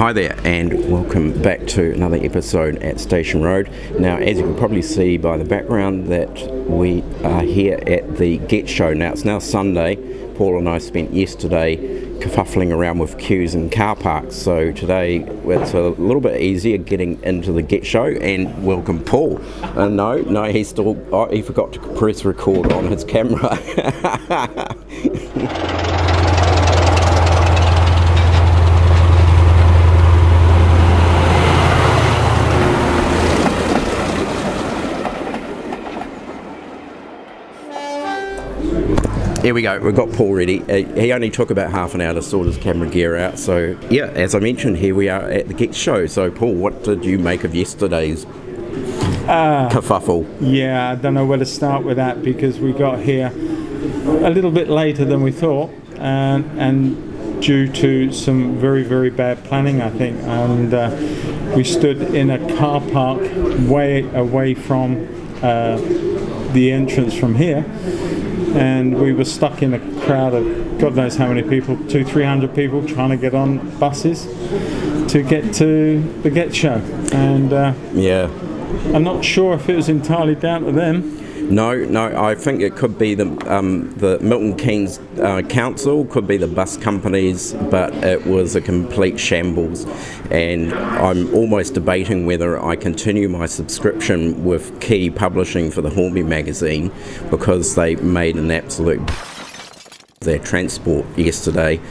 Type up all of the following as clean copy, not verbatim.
Hi there and welcome back to another episode at Station Road. Now, as you can probably see by the background, that we are here at the Get Show. Now it's now Sunday. Paul and I spent yesterday kerfuffling around with queues and car parks, so today it's a little bit easier getting into the Get Show. And welcome Paul. No, he forgot to press record on his camera. Here we go, we've got Paul ready. He only took about half an hour to sort his camera gear out. So yeah, as I mentioned, here we are at the Get Show. So Paul, what did you make of yesterday's kerfuffle? Yeah, I don't know where to start with that, because we got here a little bit later than we thought, and due to some very, very bad planning, I think. And we stood in a car park way away from the entrance from here. And we were stuck in a crowd of God knows how many people, 200-300 people trying to get on buses to get to the Get Show. And yeah, I'm not sure if it was entirely down to them. No, I think it could be the Milton Keynes Council, could be the bus companies, but it was a complete shambles. And I'm almost debating whether I continue my subscription with Key Publishing for the Hornby magazine, because they made an absolute their transport yesterday.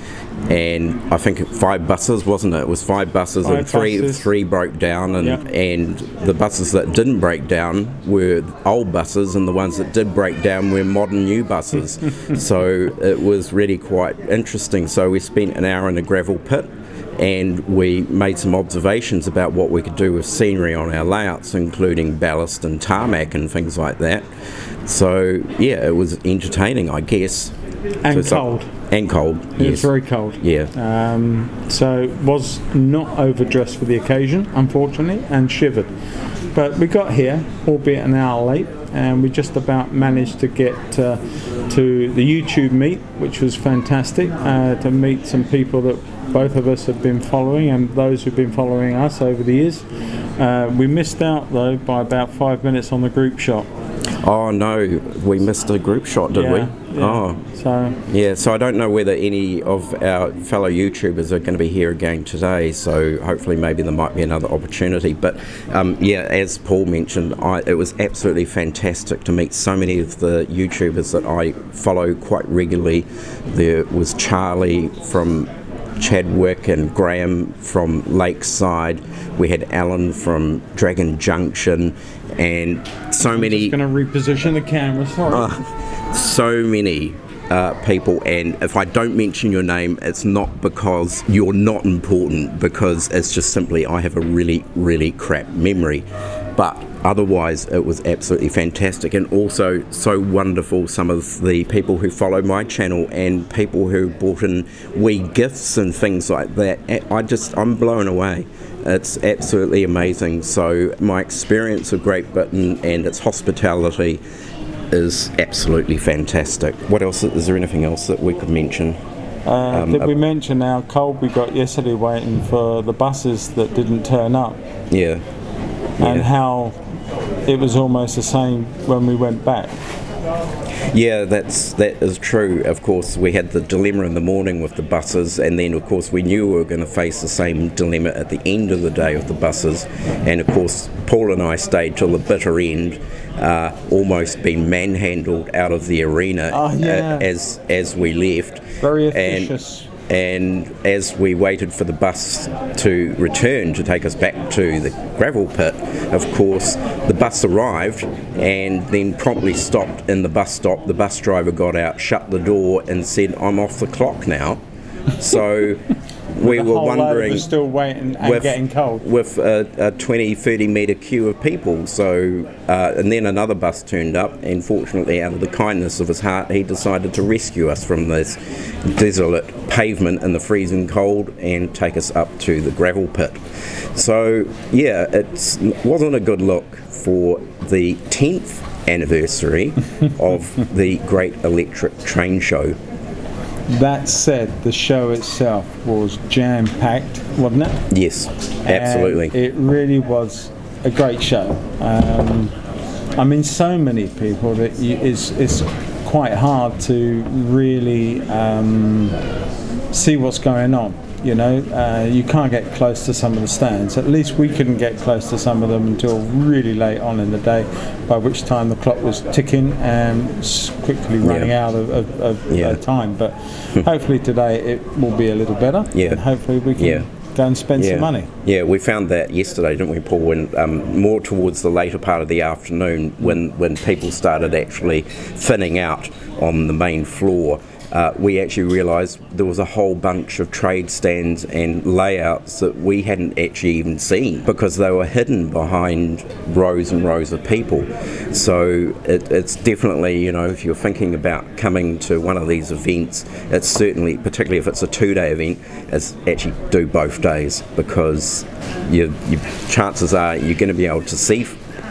And I think 5 buses, wasn't it? It was 5 buses, and three broke down, and yep. And the buses that didn't break down were old buses, and the ones that did break down were modern new buses. So it was really quite interesting. So we spent an hour in a gravel pit, and we made some observations about what we could do with scenery on our layouts, including ballast and tarmac and things like that. So yeah, it was entertaining, I guess. And cold. And cold, yes. It was very cold. Yeah. So was not overdressed for the occasion, unfortunately, and shivered. But we got here, albeit an hour late, and we just about managed to get to the YouTube meet, which was fantastic, to meet some people that both of us have been following, and those who've been following us over the years. We missed out, though, by about 5 minutes on the group shot. Oh no, we missed a group shot, did we? Yeah. Oh. So I don't know whether any of our fellow YouTubers are going to be here again today, so hopefully maybe there might be another opportunity. But yeah, as Paul mentioned, it was absolutely fantastic to meet so many of the YouTubers that I follow quite regularly. There was Charlie from Chadwick and Graham from Lakeside. We had Alan from Sandling Junction, and so many. I'm just going to reposition the camera. Sorry. So many people, and if I don't mention your name, it's not because you're not important, because it's just simply I have a really, really crap memory. But otherwise, it was absolutely fantastic, and also so wonderful. Some of the people who follow my channel and people who bought in wee gifts and things like that. I'm blown away. It's absolutely amazing. So my experience of Great Britain and its hospitality is absolutely fantastic. What else? Is there anything else that we could mention? Did we mention how cold we got yesterday waiting for the buses that didn't turn up? Yeah. And how it was almost the same when we went back. Yeah, that is true. Of course, we had the dilemma in the morning with the buses, and then of course we knew we were going to face the same dilemma at the end of the day with the buses. And of course, Paul and I stayed till the bitter end, almost being manhandled out of the arena as we left. Very officious. And as we waited for the bus to return to take us back to the gravel pit, of course, the bus arrived and then promptly stopped in the bus stop. The bus driver got out, shut the door, and said, "I'm off the clock now." So we were wondering, still waiting and getting cold with a 20-30 metre queue of people. So and then another bus turned up, and fortunately, out of the kindness of his heart, he decided to rescue us from this desolate pavement in the freezing cold and take us up to the gravel pit. So yeah, it wasn't a good look for the 10th anniversary of the Great Electric Train Show. That said, the show itself was jam-packed, wasn't it? Yes, absolutely. And it really was a great show. I mean, so many people that it's quite hard to really see what's going on. You know, you can't get close to some of the stands. At least we couldn't get close to some of them until really late on in the day, by which time the clock was ticking and quickly running out of time. But hopefully today it will be a little better, and hopefully we can go and spend some money. Yeah, we found that yesterday, didn't we, Paul, when more towards the later part of the afternoon, when people started actually thinning out on the main floor. We actually realised there was a whole bunch of trade stands and layouts that we hadn't actually even seen because they were hidden behind rows and rows of people. So it's definitely, you know, if you're thinking about coming to one of these events, it's certainly, particularly if it's a 2-day event, is actually do both days, because your chances are you're going to be able to see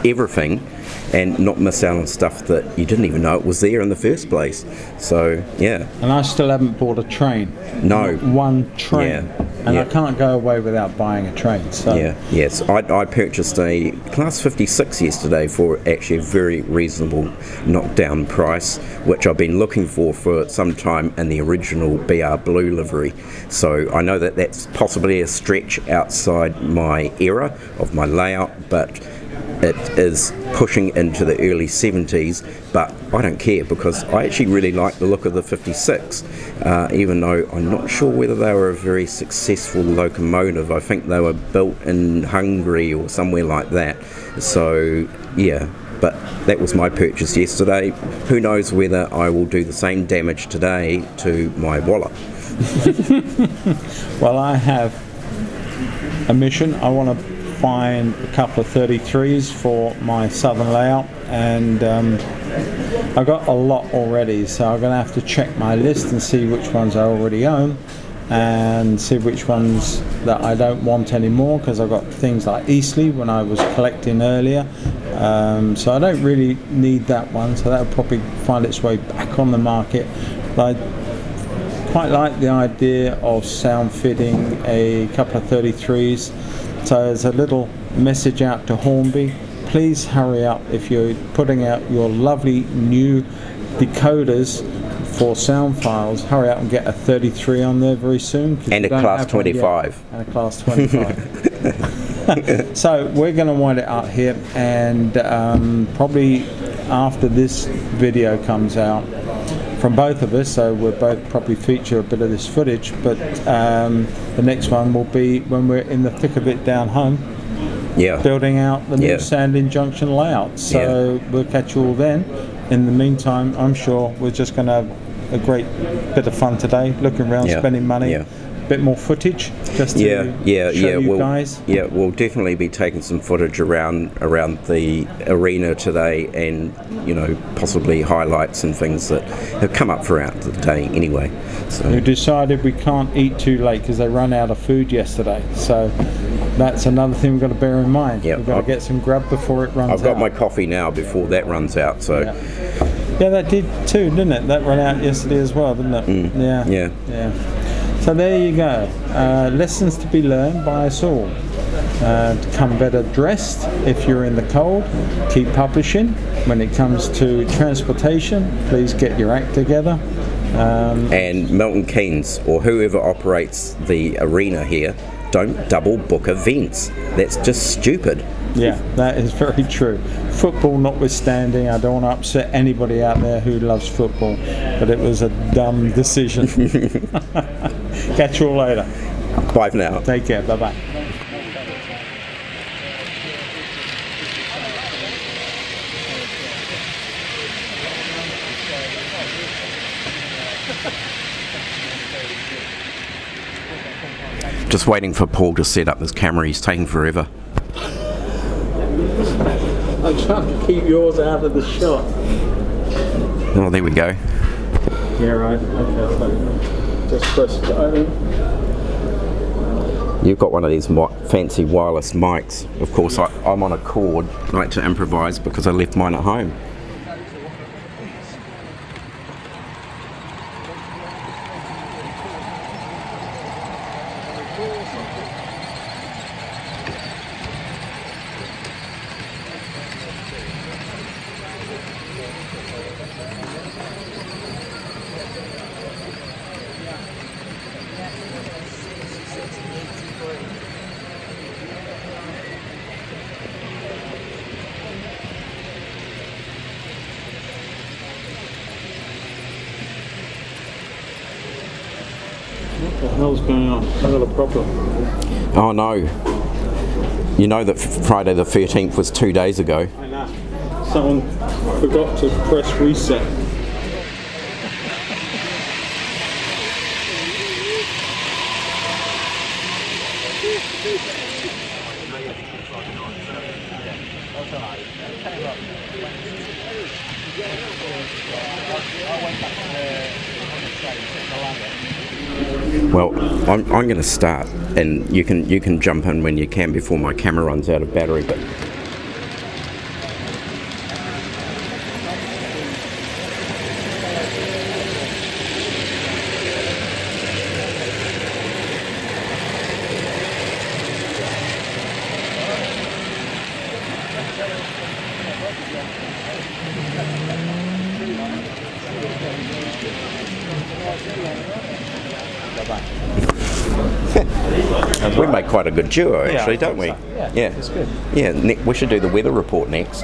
everything and not miss out on stuff that you didn't even know it was there in the first place. So, yeah. And I still haven't bought a train. No. Not one train. And I can't go away without buying a train. So. Yes. I purchased a Class 56 yesterday for actually a very reasonable knockdown price, which I've been looking for some time in the original BR Blue livery. So I know that that's possibly a stretch outside my era of my layout, but it is pushing into the early 70s, but I don't care because I actually really like the look of the 56, even though I'm not sure whether they were a very successful locomotive. I think they were built in Hungary or somewhere like that. So, yeah, but that was my purchase yesterday. Who knows whether I will do the same damage today to my wallet. Well, I have a mission. I want to find a couple of 33s for my southern layout, and I got a lot already, so I'm going to have to check my list and see which ones I already own and see which ones that I don't want anymore, because I've got things like Eastleigh when I was collecting earlier, so I don't really need that one, so that'll probably find its way back on the market. But I quite like the idea of sound fitting a couple of 33s. So there's a little message out to Hornby. Please hurry up if you're putting out your lovely new decoders for sound files. Hurry up and get a 33 on there very soon. And a Class 25. And a Class 25. So we're going to wind it up here, and probably after this video comes out from both of us, so we'll both probably feature a bit of this footage, but the next one will be when we're in the thick of it down home, building out the new Sandling Junction layout. So we'll catch you all then. In the meantime, I'm sure we're just going to have a great bit of fun today, looking around, spending money. Bit more footage just to show you guys. Yeah, we'll definitely be taking some footage around the arena today, and you know, possibly highlights and things that have come up throughout the day anyway. So we decided we can't eat too late because they ran out of food yesterday, so that's another thing we've got to bear in mind. We've got to get some grub before it runs out. I've got my coffee now before that runs out, so yeah, that did too, didn't it? That ran out yesterday as well, didn't it? Yeah. So there you go, lessons to be learned by us all. To come better dressed if you're in the cold, keep publishing. When it comes to transportation, please get your act together. And Milton Keynes, or whoever operates the arena here, don't double book events. That's just stupid. Yeah, that is very true. Football notwithstanding, I don't want to upset anybody out there who loves football, but it was a dumb decision. Catch you all later. Bye for now. Take care. Bye-bye. Just waiting for Paul to set up his camera. He's taking forever. I'm trying to keep yours out of the shot. Oh, there we go. Yeah, right. Okay, just press it open. You've got one of these fancy wireless mics. Of course, I'm on a cord. I like to improvise because I left mine at home. hell's going on? I've got a problem. Oh no. You know that Friday the 13th was 2 days ago. I know. Someone forgot to press reset. Well, I'm going to start, and you can jump in when you can before my camera runs out of battery. But we make quite a good duo, actually, don't we? Yeah, it's good. Yeah, we should do the weather report next.